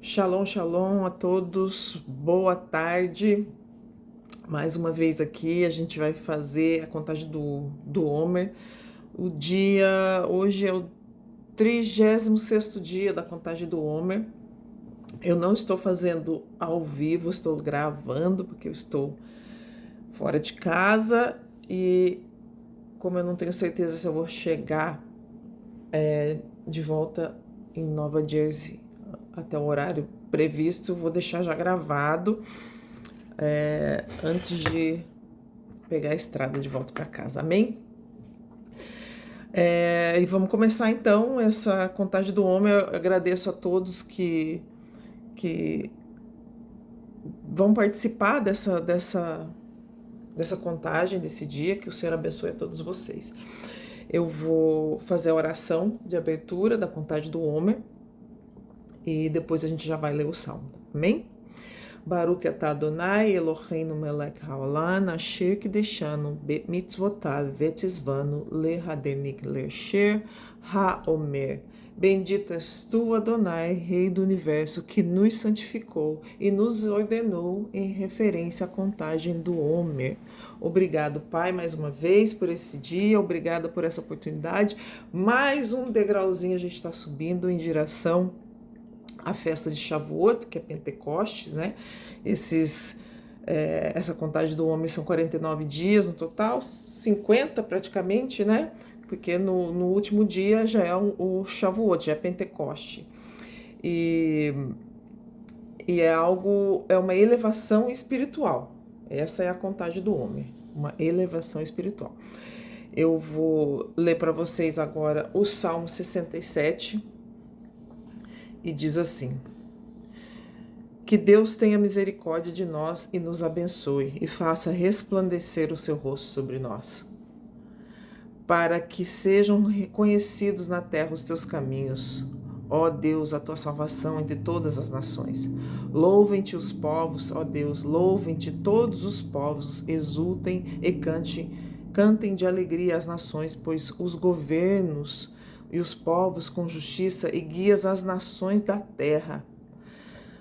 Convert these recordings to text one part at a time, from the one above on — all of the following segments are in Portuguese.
Shalom, shalom a todos, boa tarde. Mais uma vez aqui, a gente vai fazer a contagem do Homer. Hoje é o 36º dia da contagem do Homer. Eu não estou fazendo ao vivo, estou gravando, porque eu estou fora de casa e como eu não tenho certeza se eu vou chegar de volta em Nova Jersey até o horário previsto, vou deixar já gravado antes de pegar a estrada de volta para casa, amém? E vamos começar então essa contagem do homem. Eu agradeço a todos que vão participar dessa contagem, desse dia, que o Senhor abençoe a todos vocês. Eu vou fazer a oração de abertura da contagem do homem e depois a gente já vai ler o salmo, amém? Baruch atah Adonai Eloheinu melech haolam asher kideshanu bemitzvotav vetzvanu lehadenik lersher haomer. Bendito és tu, Adonai, Rei do Universo, que nos santificou e nos ordenou em referência à contagem do Homer. Obrigado, Pai, mais uma vez por esse dia, obrigada por essa oportunidade. Mais um degrauzinho a gente está subindo em direção a festa de Shavuot, que é Pentecostes, né? Essa contagem do homem são 49 dias no total, 50 praticamente, né? Porque no último dia já é o Shavuot, já é Pentecoste. E é uma elevação espiritual. Essa é a contagem do homem, uma elevação espiritual. Eu vou ler para vocês agora o Salmo 67, e diz assim: que Deus tenha misericórdia de nós e nos abençoe e faça resplandecer o seu rosto sobre nós, para que sejam reconhecidos na terra os teus caminhos, ó Deus, a tua salvação entre todas as nações. Louvem-te os povos, ó Deus, louvem-te todos os povos, exultem e cantem de alegria as nações, pois os governos e os povos com justiça e guias as nações da terra.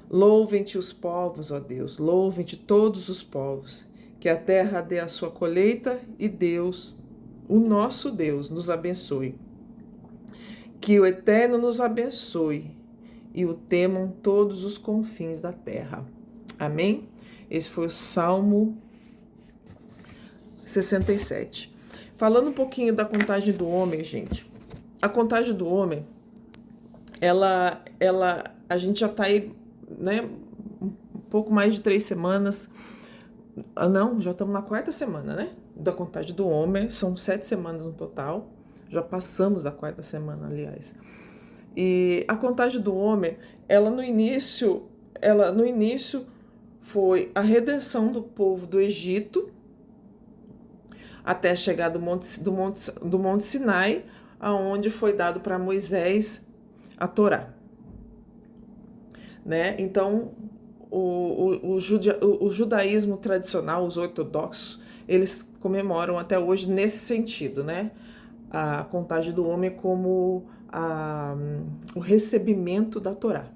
Louvem-te os povos, ó Deus, louvem-te todos os povos, que a terra dê a sua colheita e Deus, o nosso Deus, nos abençoe. Que o Eterno nos abençoe e o temam todos os confins da terra. Amém? Esse foi o Salmo 67. Falando um pouquinho da contagem do homem, gente. A contagem do homem, a gente já tá aí, né, um pouco mais de 3 semanas. Não, já estamos na 4ª semana, né, da contagem do homem. São 7 semanas no total. Já passamos da 4ª semana, aliás. E a contagem do homem, ela no início foi a redenção do povo do Egito até a chegada do Monte Sinai, aonde foi dado para Moisés a Torá, né? Então, o judaísmo tradicional, os ortodoxos, eles comemoram até hoje nesse sentido, né? A contagem do homem como o recebimento da Torá.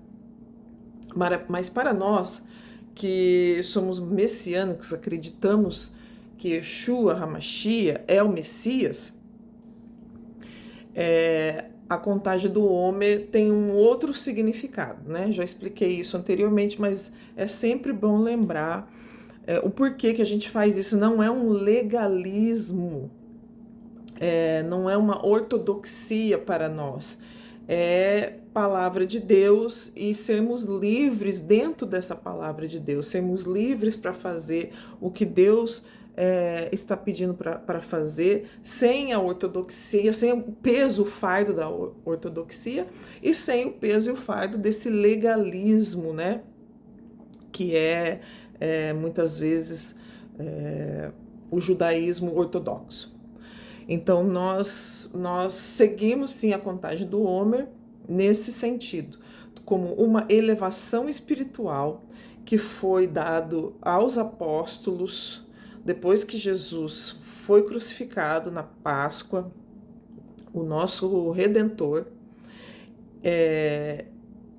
Mas para nós, que somos messiânicos, acreditamos que Yeshua HaMashiach é o Messias, a contagem do homem tem um outro significado, né? Já expliquei isso anteriormente, mas é sempre bom lembrar o porquê que a gente faz isso. Não é um legalismo, não é uma ortodoxia para nós. É palavra de Deus e sermos livres dentro dessa palavra de Deus, sermos livres para fazer o que Deus está pedindo para fazer, sem a ortodoxia, sem o peso, o fardo da ortodoxia e sem o peso e o fardo desse legalismo, né? Que muitas vezes o judaísmo ortodoxo. Então nós seguimos sim a contagem do Homer nesse sentido, como uma elevação espiritual que foi dado aos apóstolos depois que Jesus foi crucificado na Páscoa, o nosso Redentor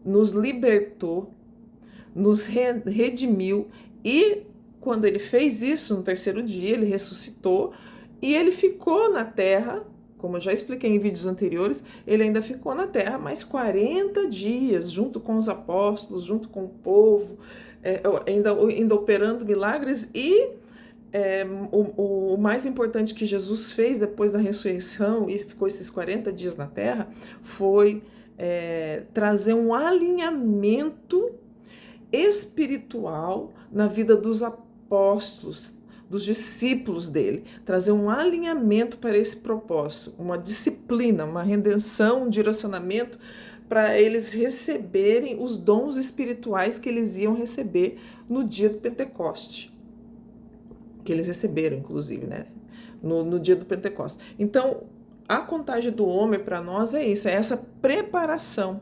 nos libertou nos redimiu, e quando ele fez isso, no terceiro dia, ele ressuscitou e ele ficou na terra, como eu já expliquei em vídeos anteriores, ele ainda ficou na terra mais 40 dias, junto com os apóstolos, junto com o povo, ainda operando milagres. E o mais importante que Jesus fez depois da ressurreição, e ficou esses 40 dias na terra, foi trazer um alinhamento espiritual na vida dos apóstolos, dos discípulos dele, trazer um alinhamento para esse propósito, uma disciplina, uma redenção, um direcionamento para eles receberem os dons espirituais que eles iam receber no dia do Pentecoste, que eles receberam, inclusive, né? No dia do Pentecostes. Então, a contagem do homem para nós é isso, é essa preparação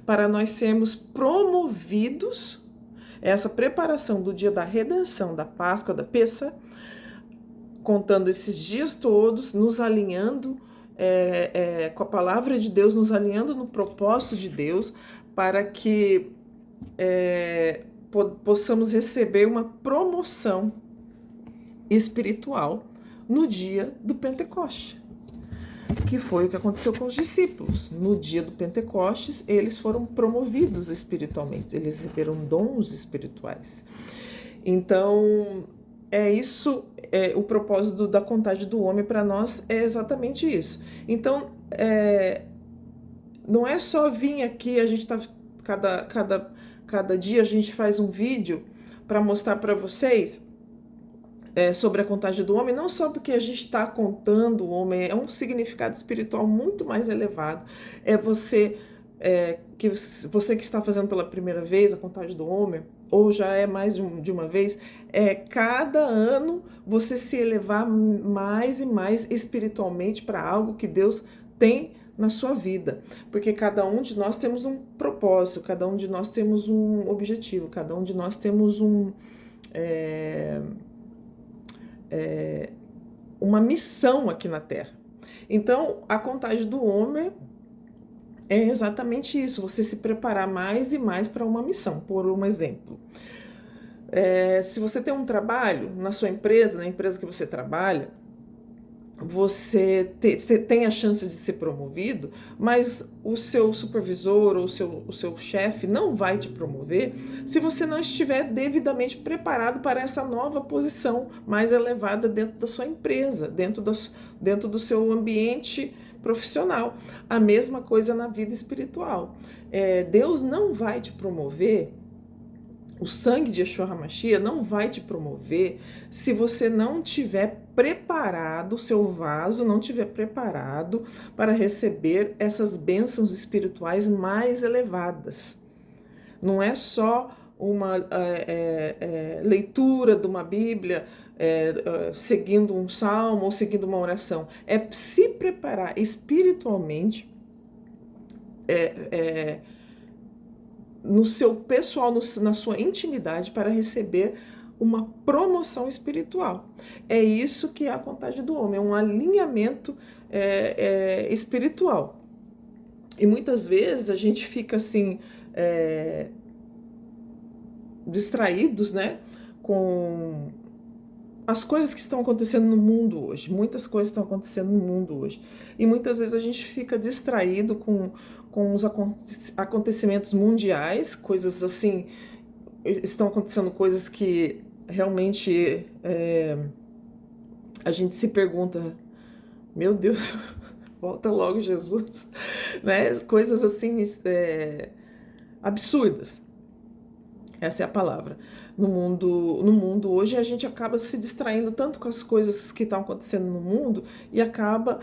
para nós sermos promovidos, essa preparação do dia da redenção, da Páscoa, da Pêssah, contando esses dias todos, nos alinhando com a palavra de Deus, nos alinhando no propósito de Deus, para que possamos receber uma promoção espiritual no dia do Pentecoste, que foi o que aconteceu com os discípulos. No dia do Pentecostes, eles foram promovidos espiritualmente, eles receberam dons espirituais. Então, isso, o propósito da contagem do homem para nós é exatamente isso. Então, não é só vir aqui, a gente tá, cada dia a gente faz um vídeo para mostrar para vocês sobre a contagem do homem, não só porque a gente está contando o homem, é um significado espiritual muito mais elevado. Você que está fazendo pela primeira vez a contagem do homem, ou já é mais de uma vez, cada ano você se elevar mais e mais espiritualmente para algo que Deus tem na sua vida, porque cada um de nós temos um propósito, cada um de nós temos um objetivo, cada um de nós temos uma missão aqui na Terra. Então, a contagem do homem é exatamente isso, você se preparar mais e mais para uma missão. Por um exemplo, se você tem um trabalho na sua empresa, na empresa que você trabalha, você tem a chance de ser promovido, mas o seu supervisor ou o seu chefe não vai te promover se você não estiver devidamente preparado para essa nova posição mais elevada dentro da sua empresa, dentro do seu ambiente profissional. A mesma coisa na vida espiritual. Deus não vai te promover, o sangue de Yeshua HaMashiach não vai te promover se você não tiver preparado, o seu vaso não tiver preparado para receber essas bênçãos espirituais mais elevadas. Não é só uma leitura de uma Bíblia, seguindo um salmo ou seguindo uma oração. É se preparar espiritualmente, no seu pessoal, na sua intimidade, para receber uma promoção espiritual. É isso que é a contagem do homem, é um alinhamento espiritual. E muitas vezes a gente fica assim, distraídos, né, com as coisas que estão acontecendo no mundo hoje. Muitas coisas estão acontecendo no mundo hoje. E muitas vezes a gente fica distraído com os acontecimentos mundiais, coisas assim, estão acontecendo coisas que realmente a gente se pergunta, meu Deus, volta logo Jesus, né? Coisas assim absurdas. Essa é a palavra. No mundo hoje, a gente acaba se distraindo tanto com as coisas que estão acontecendo no mundo e acaba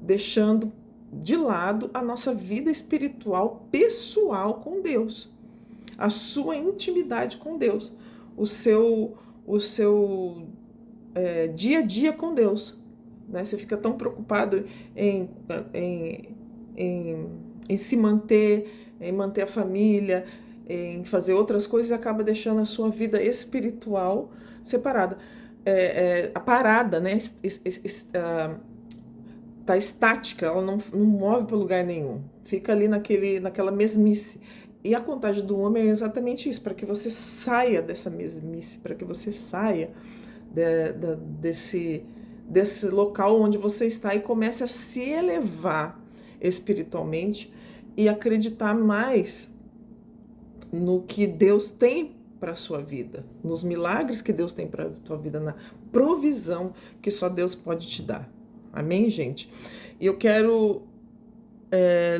deixando de lado a nossa vida espiritual pessoal com Deus, a sua intimidade com Deus, o seu dia a dia com Deus, né? Você fica tão preocupado em se manter, em manter a família, em fazer outras coisas, e acaba deixando a sua vida espiritual separada, parada, né? Tá estática, ela não move para lugar nenhum, fica ali naquela mesmice. E a contagem do homem é exatamente isso, para que você saia dessa mesmice, para que você saia desse local onde você está e comece a se elevar espiritualmente e acreditar mais no que Deus tem para a sua vida, nos milagres que Deus tem para a sua vida, na provisão que só Deus pode te dar. Amém, gente? E eu quero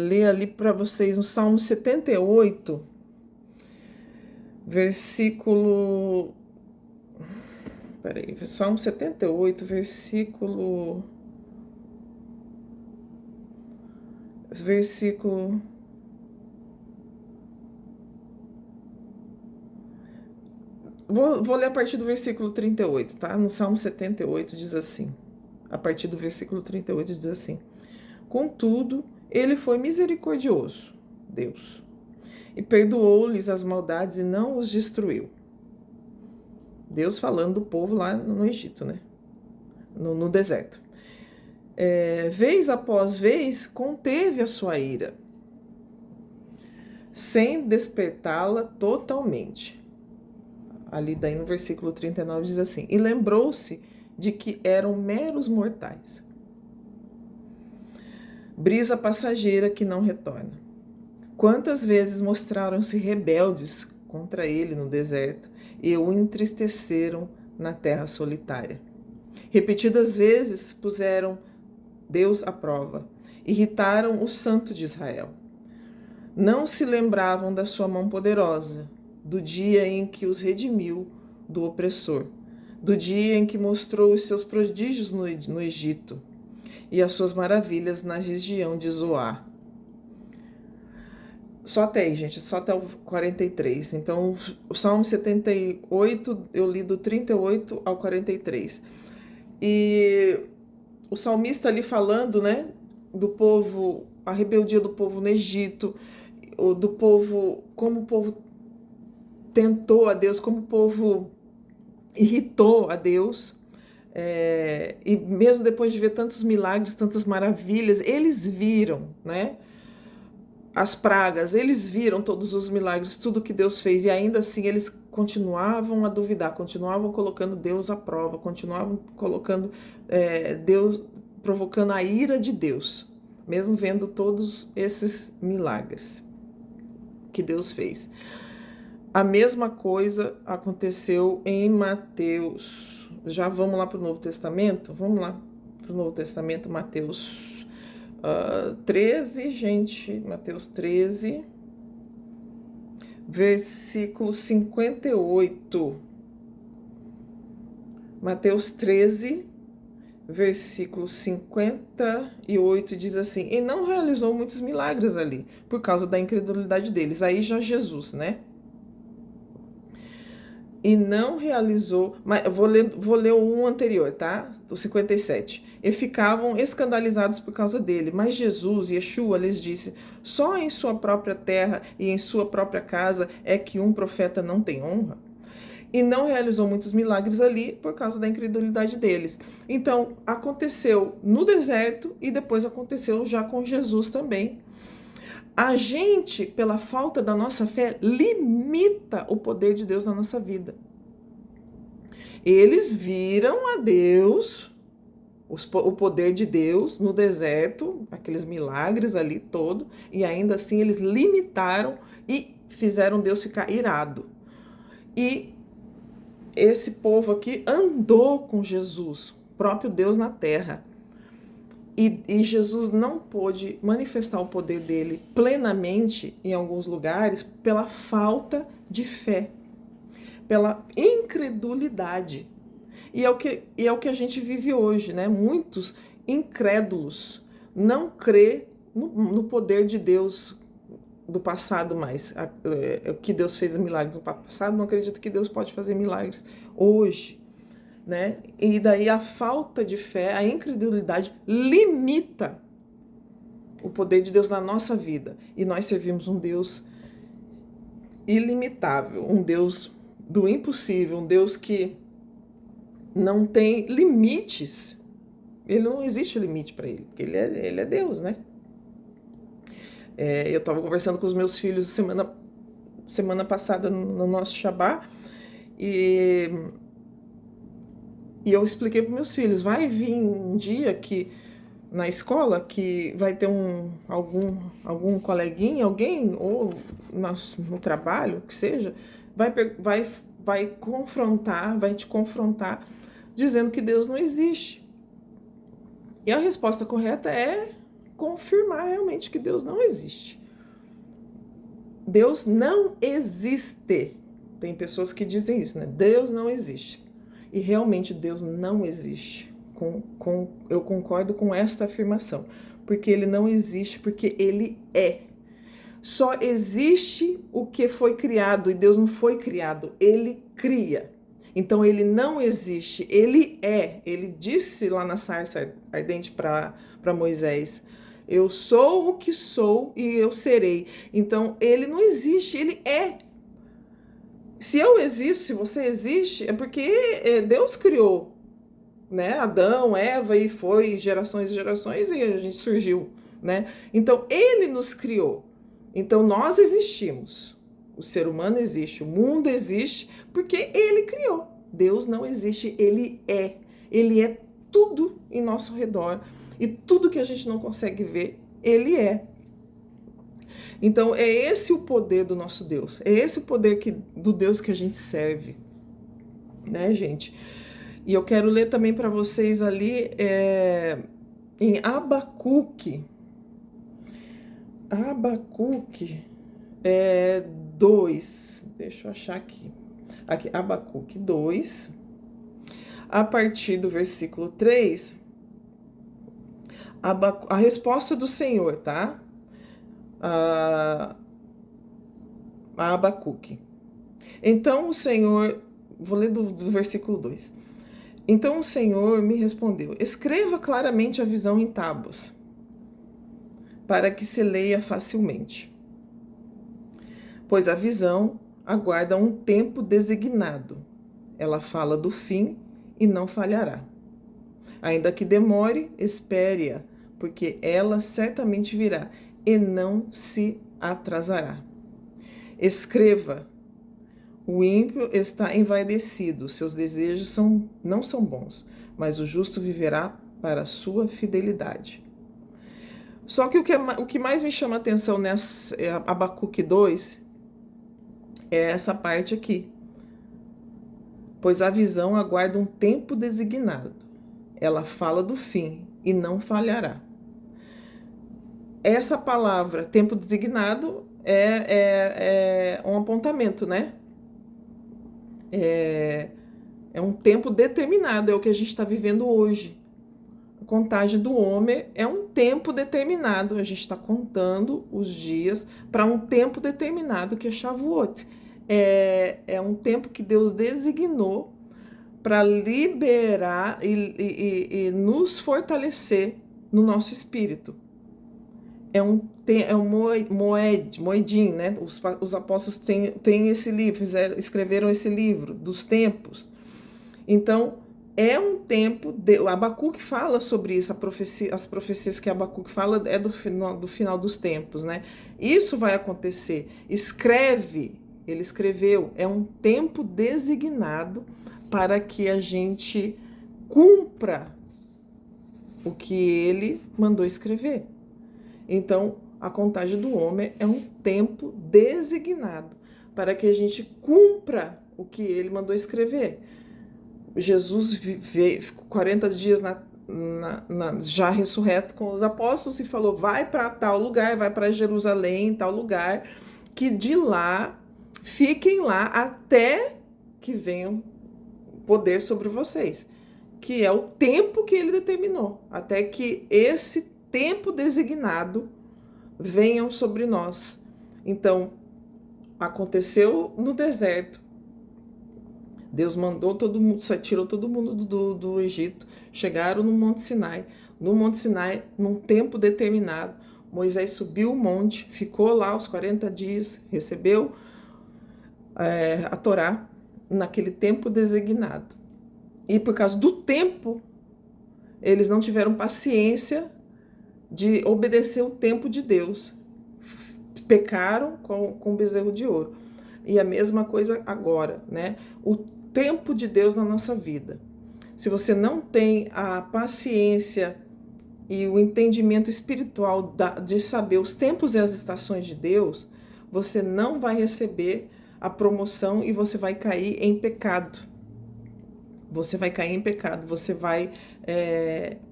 ler ali para vocês no Salmo 78, versículo... Peraí, Salmo 78, versículo... Vou ler a partir do versículo 38, tá? No Salmo 78 diz assim, a partir do versículo 38 diz assim: Contudo, ele foi misericordioso, Deus, e perdoou-lhes as maldades e não os destruiu. Deus falando do povo lá no Egito, né? No deserto. Vez após vez, conteve a sua ira, sem despertá-la totalmente. Ali daí no versículo 39 diz assim: E lembrou-se de que eram meros mortais, brisa passageira que não retorna. Quantas vezes mostraram-se rebeldes contra ele no deserto e o entristeceram na terra solitária. Repetidas vezes puseram Deus à prova, irritaram o Santo de Israel. Não se lembravam da sua mão poderosa, do dia em que os redimiu do opressor, do dia em que mostrou os seus prodígios no Egito e as suas maravilhas na região de Zoar. Só até aí, gente, só até o 43. Então, o Salmo 78, eu li do 38 ao 43. E o salmista ali falando, né, do povo, a rebeldia do povo no Egito, do povo, como o povo tentou a Deus, como o povo irritou a Deus. E mesmo depois de ver tantos milagres, tantas maravilhas, eles viram, né, as pragas, eles viram todos os milagres, tudo que Deus fez, e ainda assim eles continuavam a duvidar, continuavam colocando Deus à prova, continuavam colocando Deus, provocando a ira de Deus, mesmo vendo todos esses milagres que Deus fez. A mesma coisa aconteceu em Mateus. Já vamos lá para o Novo Testamento? Vamos lá para o Novo Testamento, Mateus 13, gente, Mateus 13, versículo 58. Mateus 13, versículo 58 diz assim: E não realizou muitos milagres ali, por causa da incredulidade deles. Aí já Jesus, né? E não realizou, mas eu vou ler um anterior, tá? O 57. E ficavam escandalizados por causa dele. Mas Jesus, Yeshua, lhes disse: Só em sua própria terra e em sua própria casa é que um profeta não tem honra. E não realizou muitos milagres ali por causa da incredulidade deles. Então, aconteceu no deserto e depois aconteceu já com Jesus também. A gente, pela falta da nossa fé, limita o poder de Deus na nossa vida. Eles viram a Deus, o poder de Deus no deserto, aqueles milagres ali todo, e ainda assim eles limitaram e fizeram Deus ficar irado. E esse povo aqui andou com Jesus, próprio Deus na terra. E Jesus não pôde manifestar o poder dele plenamente em alguns lugares pela falta de fé, pela incredulidade. E é o que a gente vive hoje, né? Muitos incrédulos não crê no poder de Deus do passado mais. O que Deus fez milagres no passado, não acredito que Deus pode fazer milagres hoje. Né? E daí a falta de fé, a incredulidade limita o poder de Deus na nossa vida. E nós servimos um Deus ilimitável, um Deus do impossível, um Deus que não tem limites. Ele não existe limite para ele, porque ele é Deus, né? Eu estava conversando com os meus filhos semana semana passada no nosso Shabá, e eu expliquei para meus filhos, vai vir um dia que na escola que vai ter algum coleguinha, alguém, ou no trabalho, que seja, vai confrontar, vai te confrontar, dizendo que Deus não existe. E a resposta correta é confirmar realmente que Deus não existe. Deus não existe. Tem pessoas que dizem isso, né? Deus não existe. E realmente Deus não existe. Eu concordo com esta afirmação. Porque ele não existe, porque ele é. Só existe o que foi criado, e Deus não foi criado, ele cria. Então ele não existe, ele é. Ele disse lá na sarça ardente para Moisés: eu sou o que sou e eu serei. Então ele não existe, ele é. Se eu existo, se você existe, é porque Deus criou, né? Adão, Eva, e foi gerações e gerações e a gente surgiu, né? Então ele nos criou. Então nós existimos. O ser humano existe, o mundo existe porque ele criou. Deus não existe, ele é. Ele é tudo em nosso redor e tudo que a gente não consegue ver, ele é. Então é esse o poder do nosso Deus. É esse o poder do Deus que a gente serve, né, gente? E eu quero ler também para vocês ali em Abacuque. Abacuque 2. Deixa eu achar aqui. Aqui, Abacuque 2. A partir do versículo 3. A resposta do Senhor, tá? A Abacuque. Então o Senhor. Vou ler do versículo 2. Então o Senhor me respondeu: escreva claramente a visão em tábuas, para que se leia facilmente. Pois a visão aguarda um tempo designado. Ela fala do fim e não falhará. Ainda que demore, espere-a, porque ela certamente virá e não se atrasará. Escreva: o ímpio está envaidecido, seus desejos não são bons, mas o justo viverá para a sua fidelidade. Só que o que mais me chama a atenção nessa Abacuque 2 é essa parte aqui. Pois a visão aguarda um tempo designado. Ela fala do fim e não falhará. Essa palavra, tempo designado, é um apontamento, né? É um tempo determinado, é o que a gente está vivendo hoje. A contagem do Homer é um tempo determinado. A gente está contando os dias para um tempo determinado, que é Shavuot. É um tempo que Deus designou para liberar e nos fortalecer no nosso espírito. É um Moedim, né? Os apóstolos têm esse livro, escreveram esse livro dos tempos. Então, é um tempo, o Abacuque fala sobre isso, as profecias que Abacuque fala é do final dos tempos, né? Isso vai acontecer. Ele escreveu, é um tempo designado para que a gente cumpra o que ele mandou escrever. Então, a contagem do homem é um tempo designado para que a gente cumpra o que ele mandou escrever. Jesus ficou 40 dias já ressurreto com os apóstolos e falou: vai para tal lugar, vai para Jerusalém, tal lugar, que de lá, fiquem lá até que venha poder sobre vocês, que é o tempo que ele determinou, até que esse tempo designado venham sobre nós. Então, aconteceu no deserto. Deus mandou todo mundo, tirou todo mundo do Egito, chegaram no Monte Sinai. No Monte Sinai, num tempo determinado, Moisés subiu o monte, ficou lá os 40 dias, recebeu a Torá naquele tempo designado. E por causa do tempo, eles não tiveram paciência de obedecer o tempo de Deus. Pecaram com o bezerro de ouro. E a mesma coisa agora, né? O tempo de Deus na nossa vida. Se você não tem a paciência e o entendimento espiritual de saber os tempos e as estações de Deus, você não vai receber a promoção e você vai cair em pecado. Você vai cair em pecado, você vai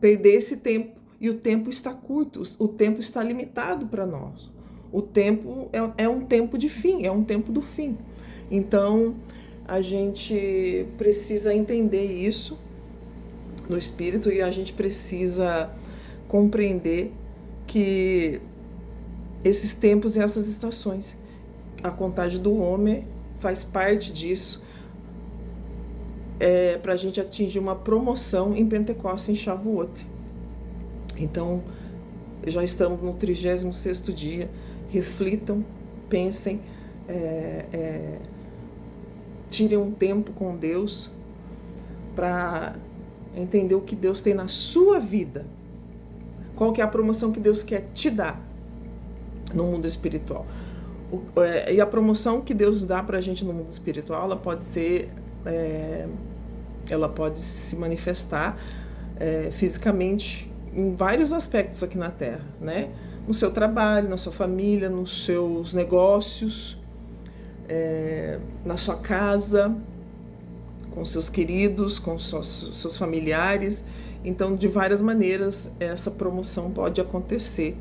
perder esse tempo. E o tempo está curto, o tempo está limitado para nós. O tempo é um tempo de fim, é um tempo do fim. Então, a gente precisa entender isso no espírito e a gente precisa compreender que esses tempos e essas estações, a contagem do homem faz parte disso, para a gente atingir uma promoção em Pentecostes, em Shavuot. Então, já estamos no 36º dia, reflitam, pensem, tirem um tempo com Deus para entender o que Deus tem na sua vida. Qual que é a promoção que Deus quer te dar no mundo espiritual. E a promoção que Deus dá pra gente no mundo espiritual, ela pode ser, ela pode se manifestar fisicamente em vários aspectos aqui na Terra, né? No seu trabalho, na sua família, nos seus negócios, na sua casa, com seus queridos, com seus familiares. Então, de várias maneiras, essa promoção pode acontecer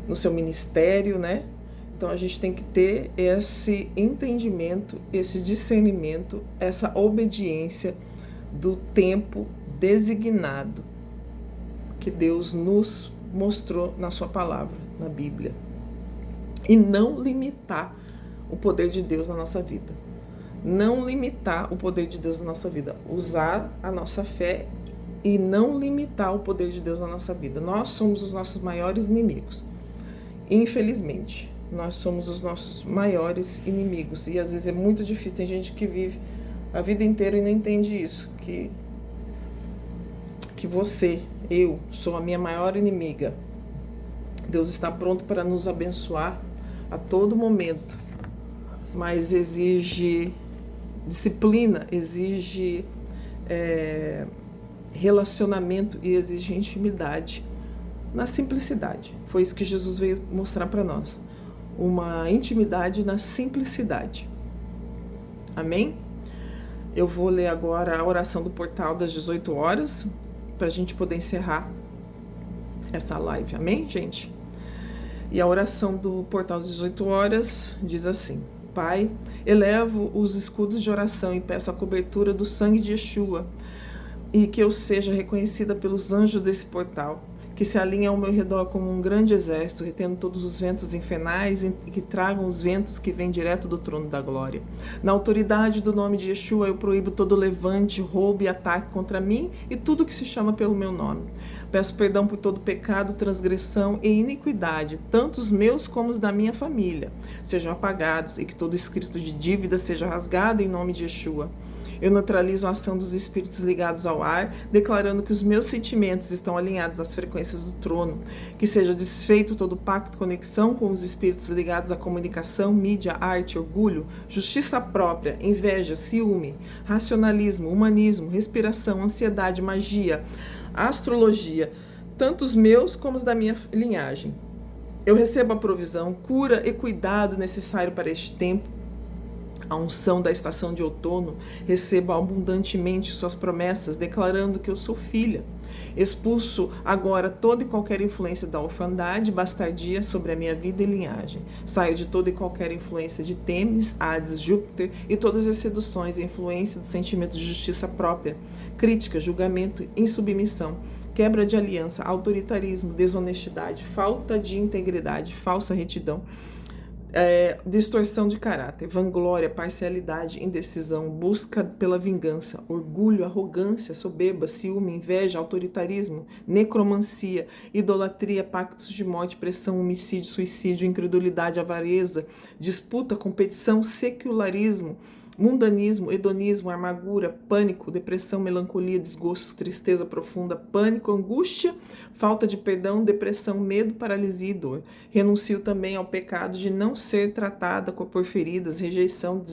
no seu ministério, né? Então, a gente tem que ter esse entendimento, esse discernimento, essa obediência do tempo designado que Deus nos mostrou na sua palavra, na Bíblia. E não limitar o poder de Deus na nossa vida. Não limitar o poder de Deus na nossa vida. Usar a nossa fé e não limitar o poder de Deus na nossa vida. Nós somos os nossos maiores inimigos. Infelizmente, nós somos os nossos maiores inimigos. E às vezes é muito difícil. Tem gente que vive a vida inteira e não entende isso. Que você, eu, sou a minha maior inimiga. Deus está pronto para nos abençoar a todo momento. Mas exige disciplina, exige relacionamento e exige intimidade na simplicidade. Foi isso que Jesus veio mostrar para nós. Uma intimidade na simplicidade. Amém? Eu vou ler agora a oração do portal das 18 horas, para a gente poder encerrar essa live. Amém, gente? E a oração do portal das 18 horas diz assim: Pai, elevo os escudos de oração e peço a cobertura do sangue de Yeshua, e que eu seja reconhecida pelos anjos desse portal, que se alinhem ao meu redor como um grande exército, retendo todos os ventos infernais e que tragam os ventos que vêm direto do trono da glória. Na autoridade do nome de Yeshua, eu proíbo todo levante, roubo e ataque contra mim e tudo que se chama pelo meu nome. Peço perdão por todo pecado, transgressão e iniquidade, tanto os meus como os da minha família, sejam apagados e que todo escrito de dívida seja rasgado em nome de Yeshua. Eu neutralizo a ação dos espíritos ligados ao ar, declarando que os meus sentimentos estão alinhados às frequências do trono, que seja desfeito todo pacto, conexão com os espíritos ligados à comunicação, mídia, arte, orgulho, justiça própria, inveja, ciúme, racionalismo, humanismo, respiração, ansiedade, magia, astrologia, tanto os meus como os da minha linhagem. Eu recebo a provisão, cura e cuidado necessário para este tempo. A unção da estação de outono, recebo abundantemente suas promessas, declarando que eu sou filha. Expulso agora toda e qualquer influência da orfandade, bastardia sobre a minha vida e linhagem. Saio de toda e qualquer influência de Temis, Hades, Júpiter e todas as seduções e influência do sentimento de justiça própria, crítica, julgamento, insubmissão, quebra de aliança, autoritarismo, desonestidade, falta de integridade, falsa retidão, distorção de caráter, vanglória, parcialidade, indecisão, busca pela vingança, orgulho, arrogância, soberba, ciúme, inveja, autoritarismo, necromancia, idolatria, pactos de morte, pressão, homicídio, suicídio, incredulidade, avareza, disputa, competição, secularismo, mundanismo, hedonismo, amargura, pânico, depressão, melancolia, desgosto, tristeza profunda, pânico, angústia, falta de perdão, depressão, medo, paralisia e dor. Renuncio também ao pecado de não ser tratada por feridas, rejeição,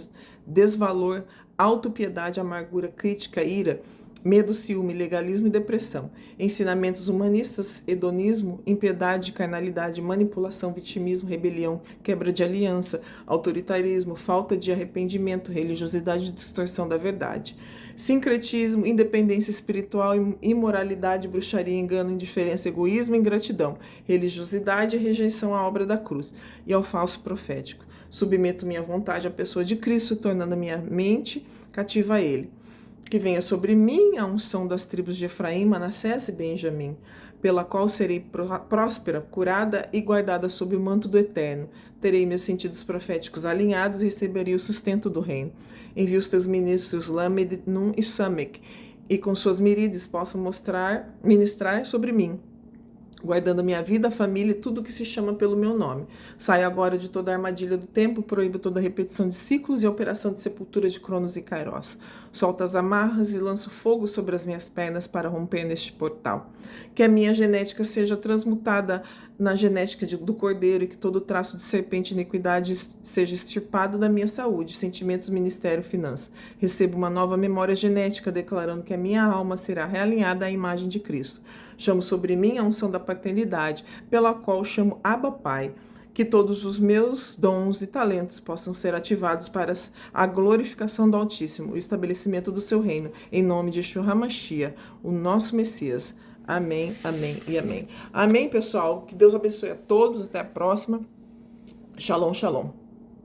desvalor, autopiedade, amargura, crítica, ira, medo, ciúme, legalismo e depressão. Ensinamentos humanistas, hedonismo, impiedade, carnalidade, manipulação, vitimismo, rebelião, quebra de aliança, autoritarismo, falta de arrependimento, religiosidade e distorção da verdade. Sincretismo, independência espiritual, imoralidade, bruxaria, engano, indiferença, egoísmo e ingratidão, religiosidade e rejeição à obra da cruz e ao falso profético. Submeto minha vontade à pessoa de Cristo, tornando a minha mente cativa a Ele. Que venha sobre mim a unção das tribos de Efraim, Manassés e Benjamim, pela qual serei próspera, curada e guardada sob o manto do Eterno. Terei meus sentidos proféticos alinhados e receberei o sustento do reino. Envie os teus ministros Lamed, Num e Samek, e com suas miríades possam ministrar sobre mim, guardando a minha vida, a família e tudo que se chama pelo meu nome. Saio agora de toda a armadilha do tempo, proíbo toda a repetição de ciclos e a operação de sepultura de Cronos e Kairos. Solto as amarras e lanço fogo sobre as minhas pernas para romper neste portal. Que a minha genética seja transmutada na genética do cordeiro e que todo traço de serpente e iniquidade seja extirpado da minha saúde, sentimentos, ministério, finança. Recebo uma nova memória genética declarando que a minha alma será realinhada à imagem de Cristo. Chamo sobre mim a unção da paternidade, pela qual chamo Abba Pai. Que todos os meus dons e talentos possam ser ativados para a glorificação do Altíssimo, o estabelecimento do seu reino, em nome de Yeshua HaMashiach, o nosso Messias. Amém, amém e amém. Amém, pessoal. Que Deus abençoe a todos. Até a próxima. Shalom, shalom.